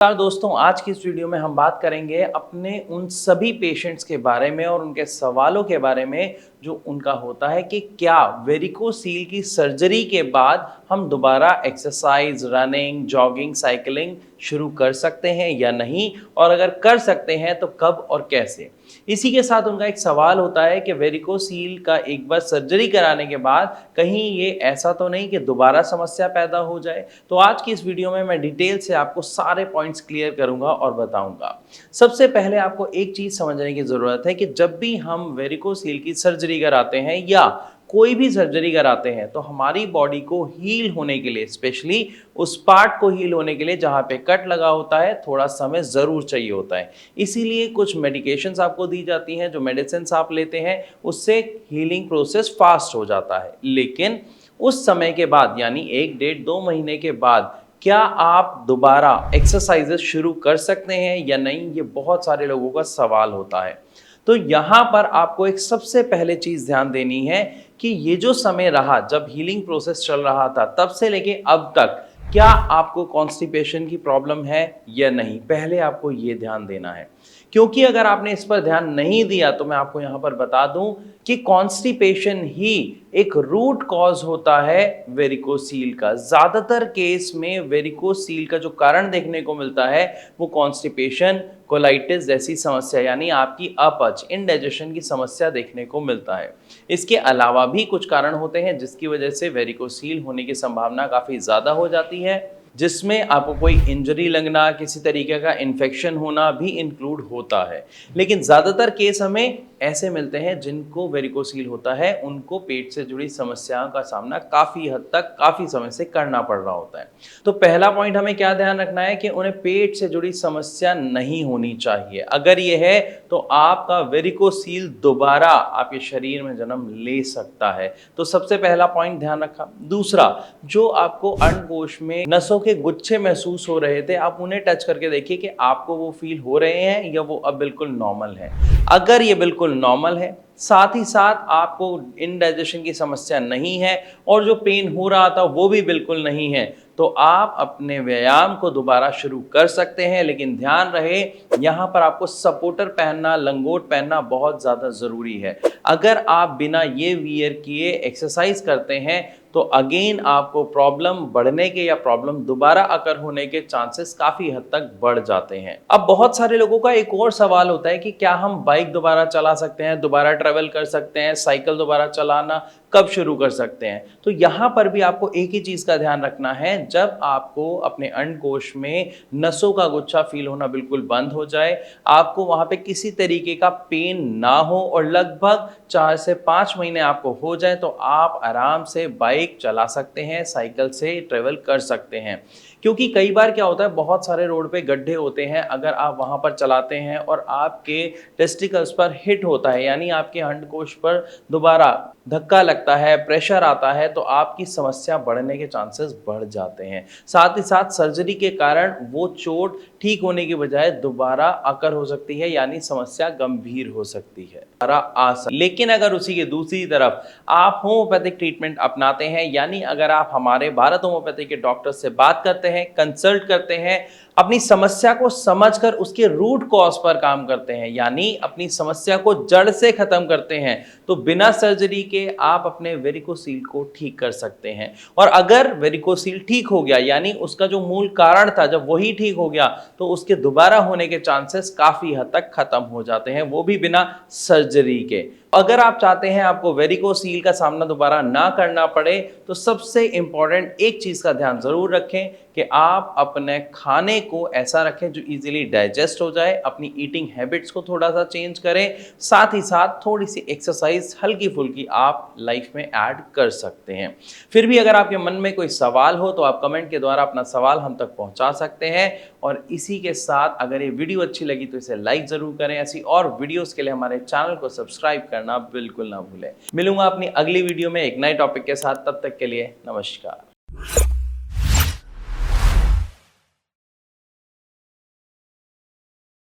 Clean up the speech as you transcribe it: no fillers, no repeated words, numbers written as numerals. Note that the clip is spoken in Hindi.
नमस्कार दोस्तों, आज की इस वीडियो में हम बात करेंगे अपने उन सभी पेशेंट्स के बारे में और उनके सवालों के बारे में जो उनका होता है कि क्या वेरिकोसील की सर्जरी के बाद हम दोबारा एक्सरसाइज, रनिंग, जॉगिंग, साइकिलिंग शुरू कर सकते हैं या नहीं, और अगर कर सकते हैं तो कब और कैसे। इसी के साथ उनका एक सवाल होता है कि वेरिकोसील का एक बार सर्जरी कराने के बाद कहीं ये ऐसा तो नहीं कि दोबारा समस्या पैदा हो जाए। तो आज की इस वीडियो में मैं डिटेल से आपको सारे पॉइंट्स क्लियर करूंगा और बताऊंगा। सबसे पहले आपको एक चीज समझने की जरूरत है कि जब भी हम वेरिकोसील की सर्जरी कराते हैं या कोई भी सर्जरी कराते हैं तो हमारी बॉडी को हील होने के लिए, स्पेशली उस पार्ट को हील होने के लिए जहां पे कट लगा होता है, थोड़ा समय जरूर चाहिए होता है। इसीलिए कुछ मेडिकेशंस आपको दी जाती हैं, जो मेडिसिन आप लेते हैं उससे हीलिंग प्रोसेस फास्ट हो जाता है। लेकिन उस समय के बाद यानी 1 डेढ़ 2 महीने के बाद क्या आप दोबारा एक्सरसाइजेस शुरू कर सकते हैं या नहीं, ये बहुत सारे लोगों का सवाल होता है। तो यहाँ पर आपको एक सबसे पहले चीज ध्यान देनी है कि ये जो समय रहा जब हीलिंग प्रोसेस चल रहा था तब से लेके अब तक क्या आपको कॉन्स्टिपेशन की प्रॉब्लम है या नहीं, पहले आपको ये ध्यान देना है। क्योंकि अगर आपने इस पर ध्यान नहीं दिया तो मैं आपको यहाँ पर बता दूं कि कॉन्स्टिपेशन ही एक रूट कॉज होता है वेरिकोसील का। ज्यादातर केस में वेरिकोसील का जो कारण देखने को मिलता है वो कॉन्स्टिपेशन, कोलाइटिस जैसी समस्या यानी आपकी अपच, इनडाइजेशन की समस्या देखने को मिलता है। इसके अलावा भी कुछ कारण होते हैं जिसकी वजह से वेरिकोसील होने की संभावना काफी ज्यादा हो जाती है, जिसमें आपको कोई इंजरी लगना, किसी तरीके का इन्फेक्शन होना भी इंक्लूड होता है। लेकिन ज़्यादातर केस हमें ऐसे मिलते हैं जिनको वेरिकोसील होता है, उनको पेट से जुड़ी समस्याओं का सामना काफ़ी हद तक, काफ़ी समय से करना पड़ रहा होता है। तो पहला पॉइंट हमें क्या ध्यान रखना है कि उन्हें पेट से जुड़ी समस्या नहीं होनी चाहिए। अगर ये है तो आपका वेरिकोसील दोबारा आपके शरीर में जन्म ले सकता है। तो सबसे पहला पॉइंट ध्यान रखा। दूसरा, जो आपको अंडकोश में नसों के गुच्छे महसूस हो रहे थे, आप उन्हें टच करके देखिए कि आपको वो फील हो रहे हैं या वो अब बिल्कुल नॉर्मल है। अगर ये बिल्कुल नॉर्मल है, साथ ही साथ आपको इनडाइजेशन की समस्या नहीं है और जो पेन हो रहा था वो भी बिल्कुल नहीं है, तो आप अपने व्यायाम को दोबारा शुरू कर सकते हैं। लेकिन ध्यान रहे, यहाँ पर आपको सपोर्टर पहनना, लंगोट पहनना बहुत ज़्यादा ज़रूरी है। अगर आप बिना ये वियर किए एक्सरसाइज करते हैं तो अगेन आपको प्रॉब्लम बढ़ने के या प्रॉब्लम दोबारा अकर होने के चांसेस काफ़ी हद तक बढ़ जाते हैं। अब बहुत सारे लोगों का एक और सवाल होता है कि क्या हम बाइक दोबारा चला सकते हैं, दोबारा ट्रेवल कर सकते हैं, साइकिल दोबारा चलाना कब शुरू कर सकते हैं। तो यहाँ पर भी आपको एक ही चीज़ का ध्यान रखना है, जब आपको अपने अंडकोश में नसों का गुच्छा फील होना बिल्कुल बंद हो जाए, आपको वहाँ पे किसी तरीके का पेन ना हो और लगभग 4 से 5 महीने आपको हो जाए, तो आप आराम से बाइक चला सकते हैं, साइकिल से ट्रेवल कर सकते हैं। क्योंकि कई बार क्या होता है, बहुत सारे रोड पे गड्ढे होते हैं, अगर आप वहाँ पर चलाते हैं और आपके टेस्टिकल्स पर हिट होता है यानी आपके अंडकोश पर दोबारा धक्का लगता है, प्रेशर आता है, तो आपकी समस्या बढ़ने के चांसेस बढ़ जाते हैं। साथ ही साथ सर्जरी के कारण वो चोट ठीक होने की बजाय दोबारा अकर हो सकती है यानी समस्या गंभीर हो सकती है। लेकिन अगर उसी के दूसरी तरफ आप होम्योपैथिक ट्रीटमेंट अपनाते हैं, यानी अगर आप हमारे भारत होम्योपैथी के डॉक्टर से बात करते हैं, कंसल्ट करते हैं, अपनी समस्या को समझकर उसके रूट कॉज पर काम करते हैं, यानी अपनी समस्या को जड़ से खत्म करते हैं, तो बिना सर्जरी के आप अपने वेरिकोसील को ठीक कर सकते हैं। और अगर वेरिकोसील ठीक हो गया यानी उसका जो मूल कारण था जब वही ठीक हो गया, तो उसके दोबारा होने के चांसेस काफी हद तक खत्म हो जाते हैं, वो भी बिना सर्जरी के। अगर आप चाहते हैं आपको वेरिकोसील का सामना दोबारा ना करना पड़े, तो सबसे इंपॉर्टेंट एक चीज का ध्यान जरूर रखें कि आप अपने खाने को ऐसा रखें जो इजीली डाइजेस्ट हो जाए, अपनी ईटिंग हैबिट्स को थोड़ा सा चेंज करें, साथ ही साथ थोड़ी सी एक्सरसाइज हल्की फुल्की आप लाइफ में ऐड कर सकते हैं। फिर भी अगर आपके मन में कोई सवाल हो तो आप कमेंट के द्वारा अपना सवाल हम तक पहुंचा सकते हैं। और इसी के साथ अगर ये वीडियो अच्छी लगी तो इसे लाइक जरूर करें। ऐसी और वीडियोस के लिए हमारे चैनल को सब्सक्राइब करना बिल्कुल ना भूलें। मिलूंगा अपनी अगली वीडियो में एक नए टॉपिक के साथ, तब तक के लिए नमस्कार।